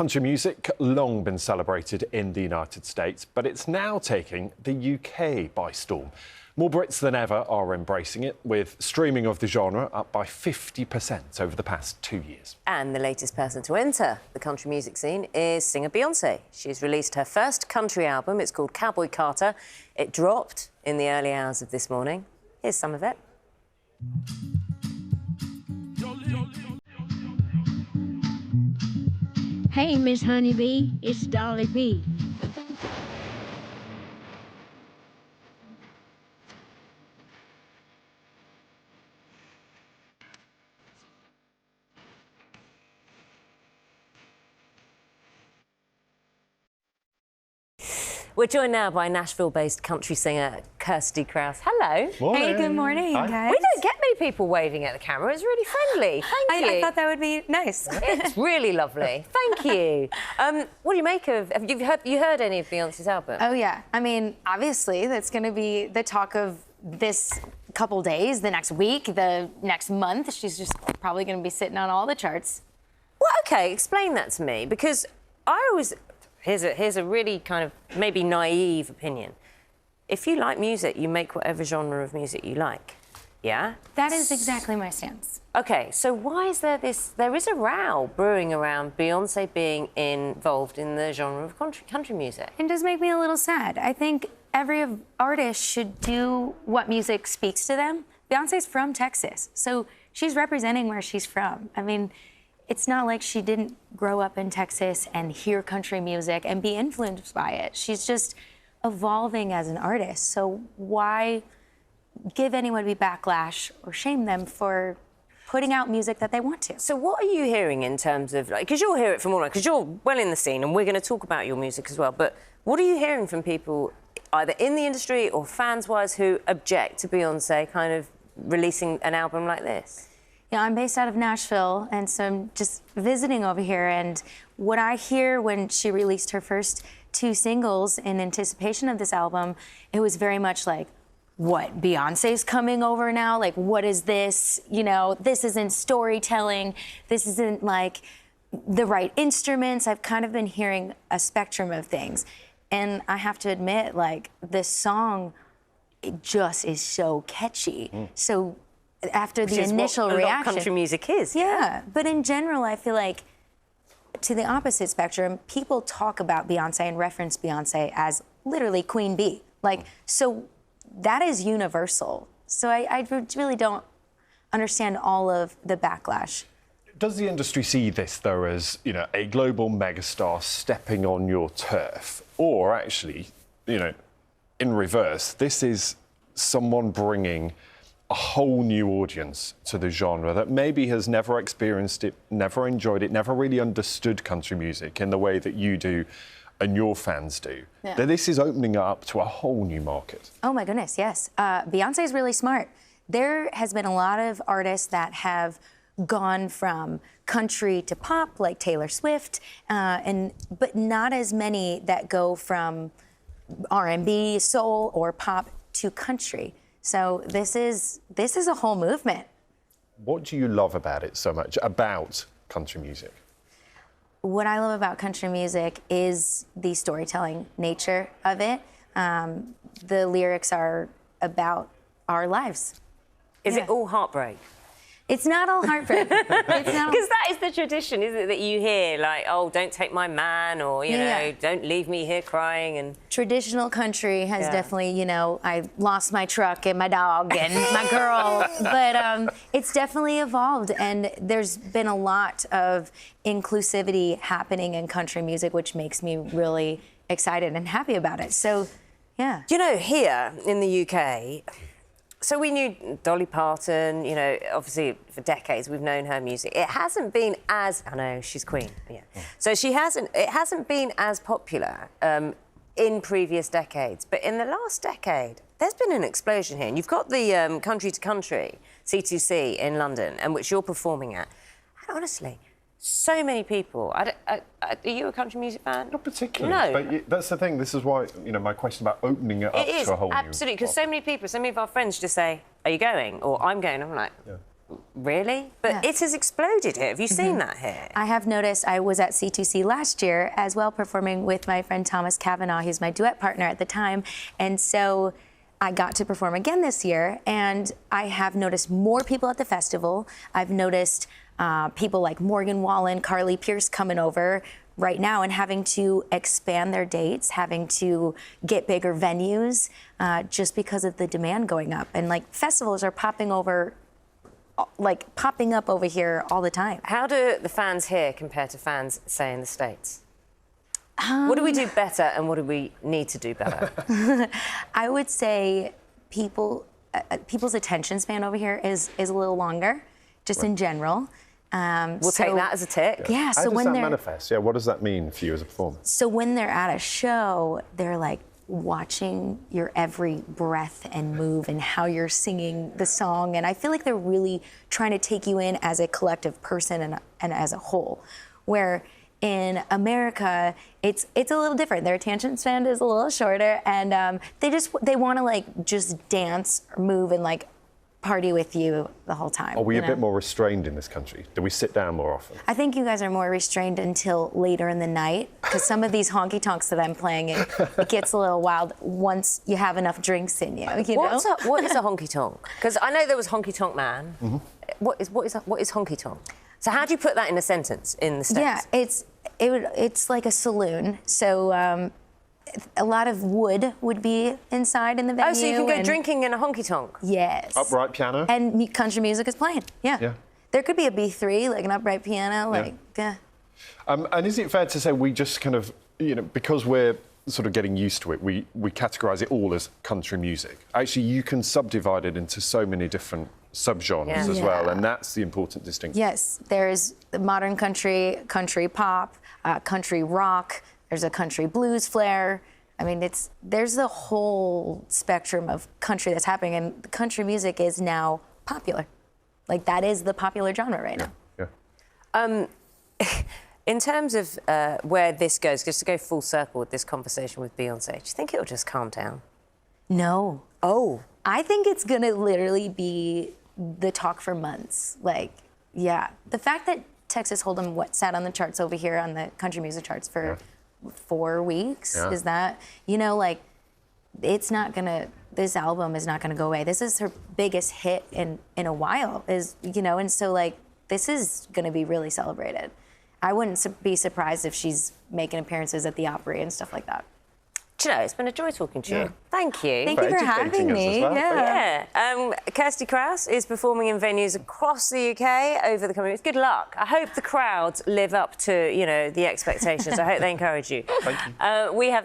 Country music, long been celebrated in the United States, but it's now taking the UK by storm. More Brits than ever are embracing it, with streaming of the genre up by 50% over the past 2 years. And the latest person to enter the country music scene is singer Beyoncé. She's released her first country album. It's called Cowboy Carter. It dropped in the early hours of this morning. Here's some of it. Hey, Miss Honeybee, it's Dolly B. We're joined now by Nashville-based country singer Kirstie Kraus. Hello. Morning. Hey, good morning, Hi. guys. We don't get many people waving at the camera. It's really friendly. Thank you. I thought that would be nice. It's really lovely. Thank you. What do you make of... Have you heard any of Beyoncé's album? Oh, yeah. I mean, obviously, that's going to be the talk of this couple days, the next week, the next month. She's just probably going to be sitting on all the charts. Well, OK, explain that to me, because I always... Here's a really kind of maybe naive opinion. If you like music, you make whatever genre of music you like, yeah? That is exactly my stance. OK, so why is there this... There is a row brewing around Beyoncé being involved in the genre of country music. It does make me a little sad. I think every artist should do what music speaks to them. Beyoncé's from Texas, so she's representing where she's from. I mean, it's not like she didn't grow up in Texas and hear country music and be influenced by it. She's just evolving as an artist. So why give anybody backlash or shame them for putting out music that they want to? So what are you hearing in terms of, like, because you'll hear it from all, because you're well in the scene and we're going to talk about your music as well, but what are you hearing from people either in the industry or fans-wise who object to Beyoncé kind of releasing an album like this? Yeah, I'm based out of Nashville, and so I'm just visiting over here. And what I hear when she released her first 2 singles in anticipation of this album, it was very much like, what, Beyonce's coming over now? Like, what is this? You know, this isn't storytelling. This isn't, like, the right instruments. I've kind of been hearing a spectrum of things. And I have to admit, like, this song, it just is so catchy. So after the initial what a lot reaction, of country music is. Yeah, but in general, I feel like to the opposite spectrum, people talk about Beyonce and reference Beyonce as literally Queen Bee. Like, so that is universal. So I really don't understand all of the backlash. Does the industry see this, though, as, you know, a global megastar stepping on your turf? Or actually, you know, in reverse, this is someone bringing a whole new audience to the genre that maybe has never experienced it, never enjoyed it, never really understood country music in the way that you do and your fans do. Yeah. That this is opening it up to a whole new market. Oh, my goodness, yes. Beyonce is really smart. There has been a lot of artists that have gone from country to pop, like Taylor Swift, but not as many that go from R&B, soul, or pop to country. So this is a whole movement. What do you love about it so much, about country music? What I love about country music is the storytelling nature of it. The lyrics are about our lives. Is it all heartbreak? It's not all heartbreak. Because that is the tradition, isn't it, that you hear, like, oh, don't take my man, or, you know, don't leave me here crying. And traditional country has definitely, you know, I lost my truck and my dog and my girl, but it's definitely evolved, and there's been a lot of inclusivity happening in country music, which makes me really excited and happy about it. So, yeah. You know, here in the UK, so we knew Dolly Parton, you know, obviously for decades we've known her music. It hasn't been as... I know, she's queen, yeah. So it hasn't been as popular in previous decades. But in the last decade, there's been an explosion here. And you've got the Country to Country, C2C in London, and which you're performing at. And honestly, so many people. Are you a country music fan? Not particularly. No. But that's the thing. This is why, you know, my question about opening it up to a whole new... Absolutely, because so many people, so many of our friends just say, are you going? Or I'm going. I'm like, really, but it has exploded here. Have you seen that here? I have noticed. I was at C2C last year as well, performing with my friend Thomas Cavanaugh, who's my duet partner at the time. And so I got to perform again this year, and I have noticed more people at the festival. I've noticed people like Morgan Wallen, Carly Pierce coming over right now and having to expand their dates, having to get bigger venues just because of the demand going up. And like festivals are popping up over here all the time. How do the fans here compare to fans, say, in the States? What do we do better and what do we need to do better? I would say people's attention span over here is a little longer, just in general. We'll take that as a tick. Yeah, How so does when that they're manifest? Yeah, what does that mean for you as a performer? So when they're at a show, they're like watching your every breath and move and how you're singing the song. And I feel like they're really trying to take you in as a collective person and as a whole. Where in America, it's a little different. Their attention span is a little shorter, and they want to like just dance or move and like party with you the whole time. Are we a bit more restrained in this country? Do we sit down more often? I think you guys are more restrained until later in the night, because some of these honky tonks that I'm playing, it gets a little wild once you have enough drinks in you. What is a honky tonk? Because I know there was Honky Tonk Man. Mm-hmm. What is honky tonk? So how do you put that in a sentence in the States? Yeah, it's like a saloon. So a lot of wood would be inside in the venue. Oh, so you can go drinking in a honky tonk? Yes. Upright piano? And country music is playing, yeah. There could be a B3, like an upright piano, And is it fair to say we just kind of, because we're sort of getting used to it, we categorise it all as country music. Actually, you can subdivide it into so many different subgenres as well, and that's the important distinction. Yes, there's modern country, country pop, country rock, there's a country blues flair. I mean, there's the whole spectrum of country that's happening, and country music is now popular. Like, that is the popular genre right now. Yeah. In terms of where this goes, just to go full circle with this conversation with Beyoncé, do you think it'll just calm down? No. Oh. I think it's gonna literally be the talk for months. Like, yeah. The fact that Texas Hold'em sat on the charts over here on the country music charts for 4 weeks, is that, it's not gonna, this album is not gonna go away. This is her biggest hit in a while, and so like, this is gonna be really celebrated. I wouldn't be surprised if she's making appearances at the Opry and stuff like that. Do you know, it's been a joy talking to you. Thank you. Thank you for having me. Well. Kirstie Kraus is performing in venues across the UK over the coming weeks. Good luck. I hope the crowds live up to, the expectations. I hope they encourage you. Thank you. We have